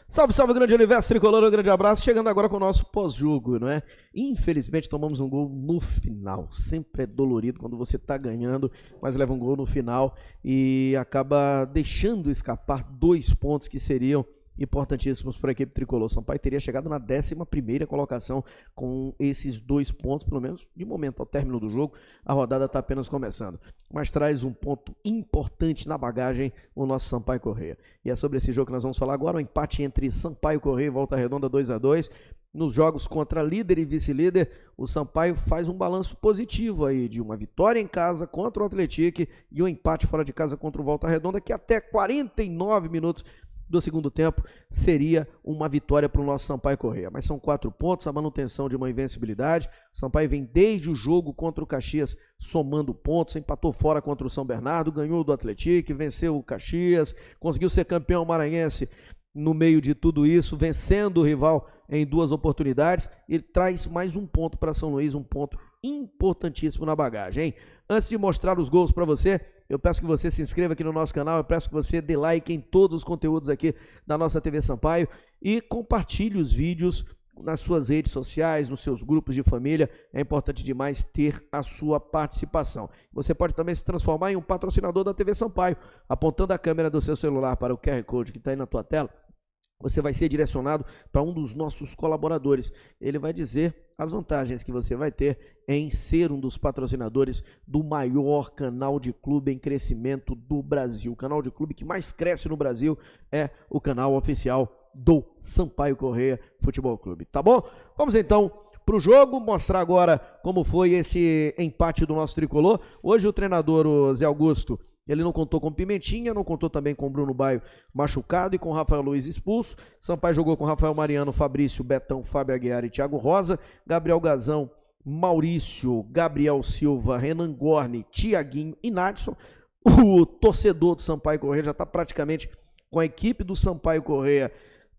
Salve, salve, grande universo tricolor, um grande abraço. Chegando agora com o nosso pós-jogo, não é? Infelizmente tomamos um gol no final. Sempre é dolorido quando você tá ganhando, mas leva um gol no final e acaba deixando escapar 2 pontos que seriam importantíssimos para a equipe tricolor. Sampaio teria chegado na 11ª colocação com esses 2 pontos, pelo menos de momento, ao término do jogo. A rodada está apenas começando, mas traz um ponto importante na bagagem o nosso Sampaio Corrêa. E é sobre esse jogo que nós vamos falar agora, o empate entre Sampaio Corrêa e Volta Redonda 2-2. Nos jogos contra líder e vice-líder, o Sampaio faz um balanço positivo aí de uma vitória em casa contra o Atlético e um empate fora de casa contra o Volta Redonda, que até 49 minutos do segundo tempo seria uma vitória para o nosso Sampaio Corrêa. Mas são 4 pontos, a manutenção de uma invencibilidade. Sampaio vem desde o jogo contra o Caxias somando pontos, empatou fora contra o São Bernardo, ganhou do Atlético, venceu o Caxias, conseguiu ser campeão maranhense no meio de tudo isso, vencendo o rival em 2 oportunidades. Ele traz mais um ponto para São Luís, um ponto importantíssimo na bagagem, hein? Antes de mostrar os gols para você, eu peço que você se inscreva aqui no nosso canal, eu peço que você dê like em todos os conteúdos aqui da nossa TV Sampaio e compartilhe os vídeos nas suas redes sociais, nos seus grupos de família. É importante demais ter a sua participação. Você pode também se transformar em um patrocinador da TV Sampaio, apontando a câmera do seu celular para o QR Code que está aí na tua tela. Você vai ser direcionado para um dos nossos colaboradores. Ele vai dizer as vantagens que você vai ter em ser um dos patrocinadores do maior canal de clube em crescimento do Brasil. O canal de clube que mais cresce no Brasil é o canal oficial do Sampaio Corrêa Futebol Clube. Tá bom? Vamos então para o jogo, mostrar agora como foi esse empate do nosso tricolor. Hoje o treinador, o Zé Augusto, ele não contou com Pimentinha, não contou também com Bruno Baio machucado e com Rafael Luiz expulso. Sampaio jogou com Rafael Mariano, Fabrício, Betão, Fábio Aguiar e Thiago Rosa. Gabriel Gazão, Maurício, Gabriel Silva, Renan Gorni, Thiaguinho e Nadson. O torcedor do Sampaio Corrêa já está praticamente com a equipe do Sampaio Corrêa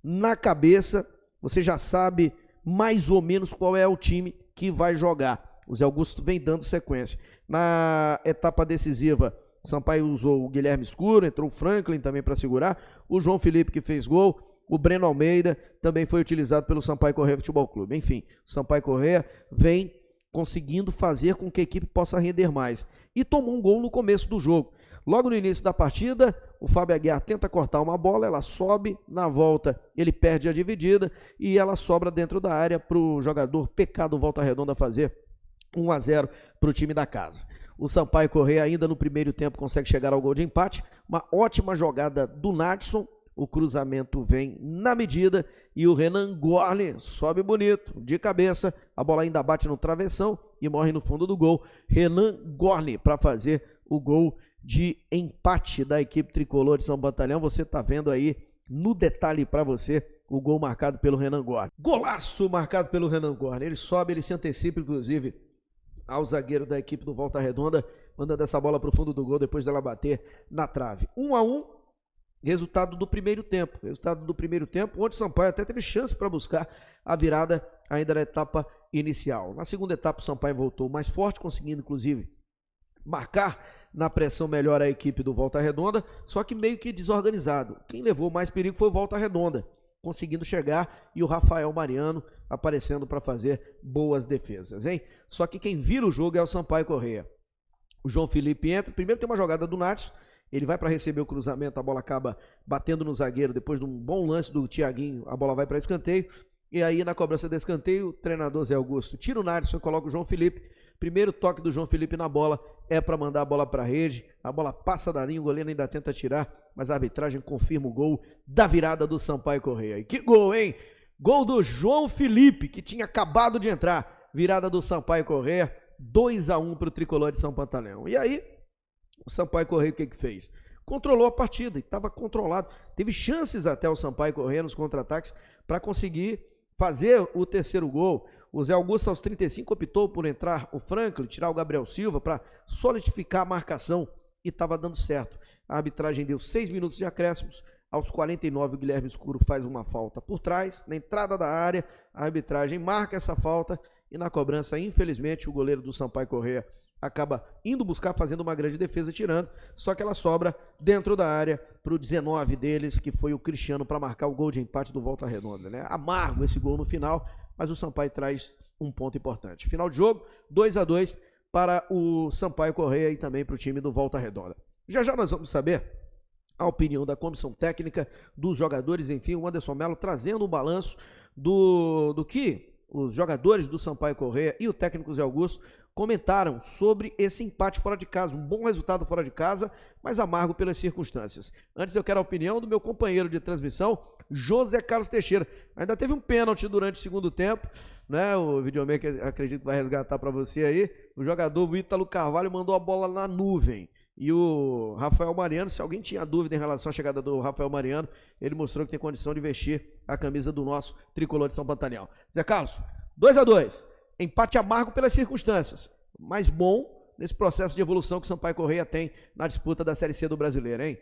na cabeça. Você já sabe mais ou menos qual é o time que vai jogar. O Zé Augusto vem dando sequência. Na etapa decisiva, o Sampaio usou o Guilherme Escuro, entrou o Franklin também para segurar, o João Felipe que fez gol, o Breno Almeida também foi utilizado pelo Sampaio Corrêa Futebol Clube. Enfim, o Sampaio Corrêa vem conseguindo fazer com que a equipe possa render mais. E tomou um gol no começo do jogo. Logo no início da partida, o Fábio Aguiar tenta cortar uma bola, ela sobe, na volta ele perde a dividida e ela sobra dentro da área para o jogador PK do Volta Redonda fazer 1-0 para o time da casa. O Sampaio Corrêa ainda no primeiro tempo consegue chegar ao gol de empate, uma ótima jogada do Nadson, o cruzamento vem na medida e o Renan Gorni sobe bonito, de cabeça, a bola ainda bate no travessão e morre no fundo do gol. Renan Gorni para fazer o gol de empate da equipe tricolor de São Batalhão. Você está vendo aí no detalhe para você o gol marcado pelo Renan Gorni. Golaço marcado pelo Renan Gorni, ele sobe, ele se antecipa inclusive ao zagueiro da equipe do Volta Redonda, mandando essa bola para o fundo do gol depois dela bater na trave. 1-1, resultado do primeiro tempo. Resultado do primeiro tempo, onde o Sampaio até teve chance para buscar a virada ainda na etapa inicial. Na segunda etapa o Sampaio voltou mais forte, conseguindo inclusive marcar na pressão melhor a equipe do Volta Redonda, só que meio que desorganizado. Quem levou mais perigo foi o Volta Redonda, conseguindo chegar, e o Rafael Mariano aparecendo para fazer boas defesas, hein? Só que quem vira o jogo é o Sampaio Corrêa. O João Felipe entra, primeiro tem uma jogada do Nadson, ele vai para receber o cruzamento, a bola acaba batendo no zagueiro, depois de um bom lance do Thiaguinho, a bola vai para escanteio, e aí na cobrança de escanteio, o treinador Zé Augusto tira o Nadson e coloca o João Felipe. Primeiro toque do João Felipe na bola é para mandar a bola para a rede, a bola passa da linha, o goleiro ainda tenta tirar, mas a arbitragem confirma o gol da virada do Sampaio Corrêa. E que gol, hein? Gol do João Felipe, que tinha acabado de entrar, virada do Sampaio Corrêa, 2-1 para o tricolor de São Pantaleão. E aí, o Sampaio Corrêa o que fez? Controlou a partida, estava controlado, teve chances até o Sampaio Corrêa nos contra-ataques para conseguir fazer o terceiro gol. O Zé Augusto aos 35 optou por entrar o Franklin, tirar o Gabriel Silva para solidificar a marcação e estava dando certo. A arbitragem deu 6 minutos de acréscimos. Aos 49 o Guilherme Escuro faz uma falta por trás, na entrada da área, a arbitragem marca essa falta e na cobrança, infelizmente, o goleiro do Sampaio Corrêa acaba indo buscar, fazendo uma grande defesa, tirando, só que ela sobra dentro da área para o 19 deles, que foi o Cristiano, para marcar o gol de empate do Volta Redonda, né? Amargo esse gol no final, mas o Sampaio traz um ponto importante. Final de jogo, 2-2 para o Sampaio Corrêa e também para o time do Volta Redonda. Já já nós vamos saber a opinião da comissão técnica, dos jogadores, enfim, o Anderson Melo trazendo um balanço do que os jogadores do Sampaio Corrêa e o técnico Zé Augusto comentaram sobre esse empate fora de casa, um bom resultado fora de casa, mas amargo pelas circunstâncias. Antes eu quero a opinião do meu companheiro de transmissão, José Carlos Teixeira. Ainda teve um pênalti durante o segundo tempo, né? O videomaker acredito que vai resgatar para você aí. O jogador Ítalo Carvalho mandou a bola na nuvem. E o Rafael Mariano, se alguém tinha dúvida em relação à chegada do Rafael Mariano, ele mostrou que tem condição de vestir a camisa do nosso tricolor de São Pantanal. Zé Carlos, 2-2. Empate amargo pelas circunstâncias, mas bom nesse processo de evolução que o Sampaio Corrêa tem na disputa da Série C do Brasileiro, hein?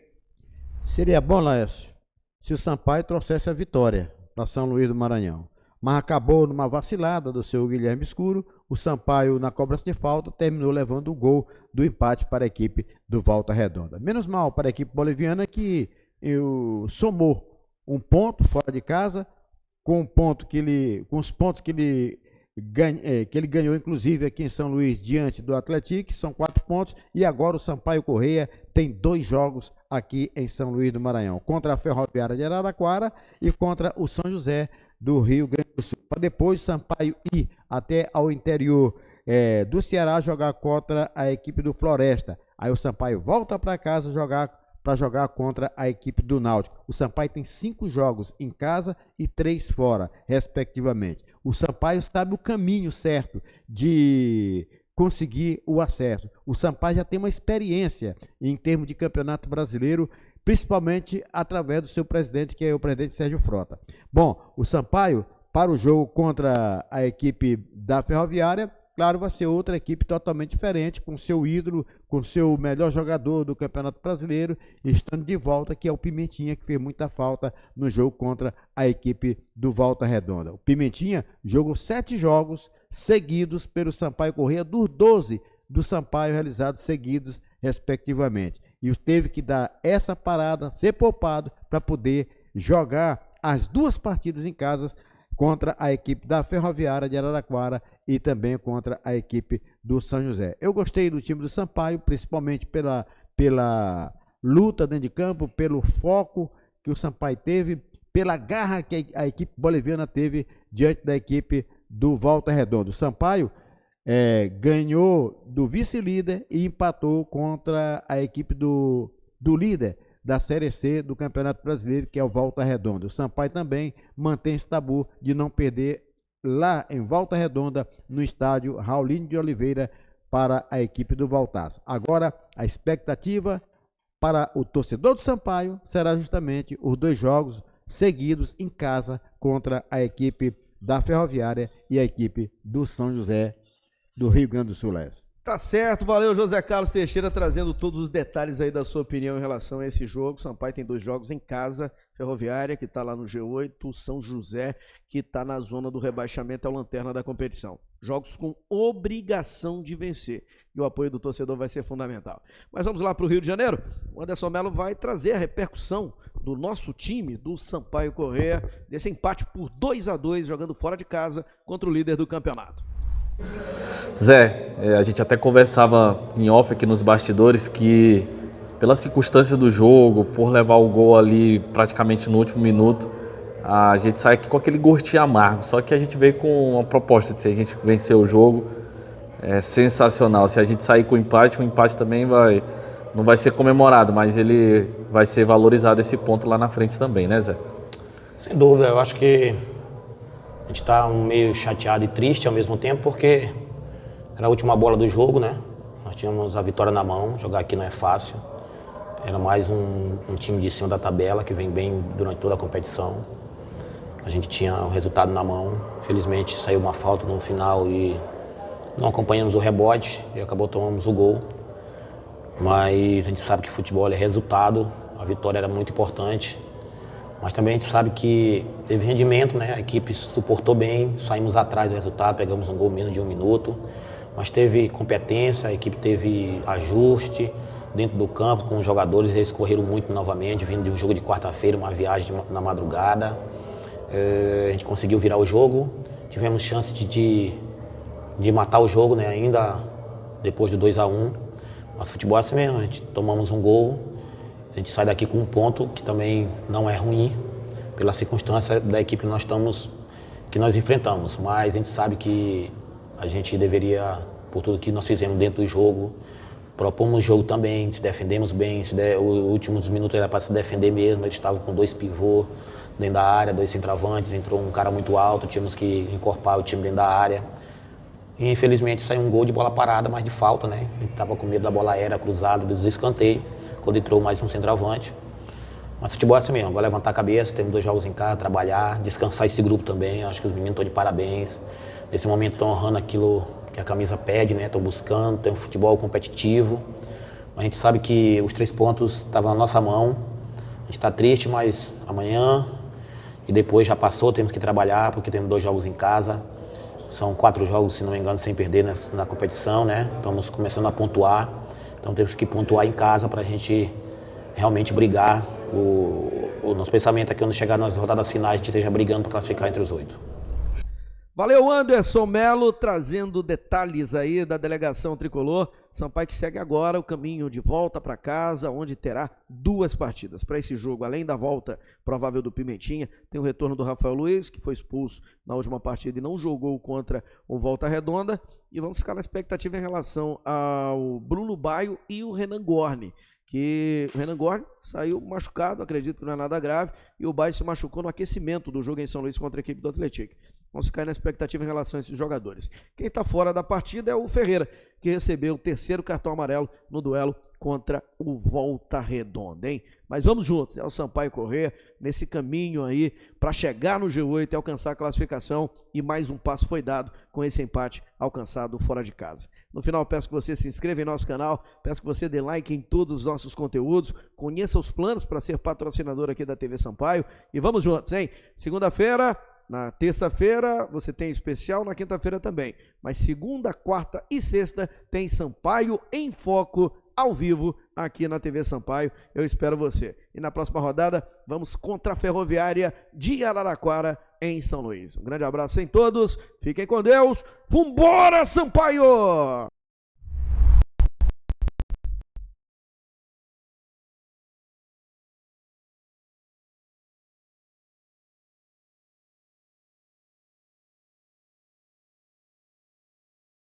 Seria bom, Laércio, se o Sampaio trouxesse a vitória para São Luís do Maranhão. Mas acabou numa vacilada do seu Guilherme Escuro. O Sampaio, na cobrança de falta, terminou levando o gol do empate para a equipe do Volta Redonda. Menos mal para a equipe boliviana que somou um ponto fora de casa com os pontos que ele ganhou, inclusive, aqui em São Luís, diante do Atlético, são 4 pontos, e agora o Sampaio Corrêa tem 2 jogos aqui em São Luís do Maranhão, contra a Ferroviária de Araraquara e contra o São José do Rio Grande do Sul, para depois o Sampaio ir até ao interior do Ceará jogar contra a equipe do Floresta. Aí o Sampaio volta para casa para jogar contra a equipe do Náutico. O Sampaio tem 5 jogos em casa e 3 fora, respectivamente. O Sampaio sabe o caminho certo de conseguir o acesso. O Sampaio já tem uma experiência em termos de campeonato brasileiro, principalmente através do seu presidente, que é o presidente Sérgio Frota. Bom, o Sampaio, para o jogo contra a equipe da Ferroviária, claro, vai ser outra equipe totalmente diferente, com seu ídolo, com seu melhor jogador do Campeonato Brasileiro, estando de volta, que é o Pimentinha, que fez muita falta no jogo contra a equipe do Volta Redonda. O Pimentinha jogou 7 jogos seguidos pelo Sampaio Corrêa, dos 12 do Sampaio realizados seguidos, respectivamente. E teve que dar essa parada, ser poupado, para poder jogar as 2 partidas em casa contra a equipe da Ferroviária de Araraquara e também contra a equipe do São José. Eu gostei do time do Sampaio, principalmente pela luta dentro de campo, pelo foco que o Sampaio teve, pela garra que a equipe boliviana teve diante da equipe do Volta Redonda. O Sampaio ganhou do vice-líder e empatou contra a equipe do líder da Série C do Campeonato Brasileiro, que é o Volta Redonda. O Sampaio também mantém esse tabu de não perder lá em Volta Redonda, no estádio Raulino de Oliveira, para a equipe do Voltaço. Agora, a expectativa para o torcedor do Sampaio será justamente os 2 jogos seguidos em casa contra a equipe da Ferroviária e a equipe do São José do Rio Grande do Sul. Tá certo, valeu José Carlos Teixeira trazendo todos os detalhes aí da sua opinião em relação a esse jogo. Sampaio tem 2 jogos em casa, Ferroviária, que tá lá no G8, São José, que tá na zona do rebaixamento, é o lanterna da competição. Jogos com obrigação de vencer, e o apoio do torcedor vai ser fundamental. Mas vamos lá para o Rio de Janeiro. O Anderson Melo vai trazer a repercussão do nosso time, do Sampaio Corrêa, desse empate por 2-2, jogando fora de casa contra o líder do campeonato. Zé, a gente até conversava em off aqui nos bastidores que, pela circunstância do jogo, por levar o gol ali praticamente no último minuto, a gente sai aqui com aquele gostinho amargo. Só que a gente veio com uma proposta de se a gente vencer o jogo, é sensacional. Se a gente sair com o empate também não vai ser comemorado, mas ele vai ser valorizado esse ponto lá na frente também, né, Zé? Sem dúvida, eu acho que a gente está meio chateado e triste ao mesmo tempo, porque era a última bola do jogo, né? Nós tínhamos a vitória na mão, jogar aqui não é fácil. Era mais um time de cima da tabela, que vem bem durante toda a competição. A gente tinha o resultado na mão. Infelizmente saiu uma falta no final e não acompanhamos o rebote e acabou tomando o gol. Mas a gente sabe que futebol é resultado, a vitória era muito importante. Mas também a gente sabe que teve rendimento, né? A equipe suportou bem, saímos atrás do resultado, pegamos um gol menos de 1 minuto. mas teve competência, a equipe teve ajuste dentro do campo com os jogadores, eles correram muito novamente, vindo de um jogo de quarta-feira, uma viagem na madrugada. A gente conseguiu virar o jogo, tivemos chance de matar o jogo, né, ainda depois do 2-1. Mas futebol é assim mesmo, a gente tomamos um gol, a gente sai daqui com um ponto, que também não é ruim, pela circunstância da equipe que nós enfrentamos. Mas a gente sabe que a gente deveria, por tudo que nós fizemos dentro do jogo, propomos o jogo também, se defendemos bem, os últimos minutos era para se defender mesmo, eles estavam com 2 pivôs dentro da área, 2 centroavantes, entrou um cara muito alto, tínhamos que encorpar o time dentro da área. E infelizmente saiu um gol de bola parada, mas de falta, né? A gente estava com medo da bola aérea cruzada, dos escanteios, quando entrou mais um centroavante. Mas futebol é assim mesmo, agora levantar a cabeça, temos 2 jogos em casa, trabalhar, descansar esse grupo também, acho que os meninos estão de parabéns. Nesse momento estão honrando aquilo que a camisa pede, né? Estão buscando, tem um futebol competitivo. A gente sabe que os 3 pontos estavam na nossa mão, a gente está triste, mas amanhã e depois já passou, temos que trabalhar, porque temos 2 jogos em casa. São 4 jogos, se não me engano, sem perder na competição, né? Estamos começando a pontuar, então temos que pontuar em casa para a gente realmente brigar. O nosso pensamento é que quando chegar nas rodadas finais, a gente esteja brigando para classificar entre os 8. Valeu, Anderson Melo, trazendo detalhes aí da delegação tricolor. Sampaio que segue agora o caminho de volta para casa, onde terá 2 partidas. Para esse jogo, além da volta provável do Pimentinha, tem o retorno do Rafael Luiz, que foi expulso na última partida e não jogou contra o Volta Redonda. E vamos ficar na expectativa em relação ao Bruno Baio e o Renan Gorni, que o Renan Gorni saiu machucado, acredito que não é nada grave, e o Baio se machucou no aquecimento do jogo em São Luís contra a equipe do Atlético. Vamos ficar na expectativa em relação a esses jogadores. Quem está fora da partida é o Ferreira, que recebeu o 3º cartão amarelo no duelo contra o Volta Redonda, hein? Mas vamos juntos, é o Sampaio correr nesse caminho aí para chegar no G8 e alcançar a classificação, e mais um passo foi dado com esse empate alcançado fora de casa. No final, peço que você se inscreva em nosso canal, peço que você dê like em todos os nossos conteúdos, conheça os planos para ser patrocinador aqui da TV Sampaio, e vamos juntos, hein? Segunda-feira, na terça-feira você tem especial, na quinta-feira também, mas segunda, quarta e sexta tem Sampaio em Foco ao vivo aqui na TV Sampaio. Eu espero você. E na próxima rodada vamos contra a Ferroviária de Araraquara em São Luís. Um grande abraço em todos, fiquem com Deus, vambora Sampaio!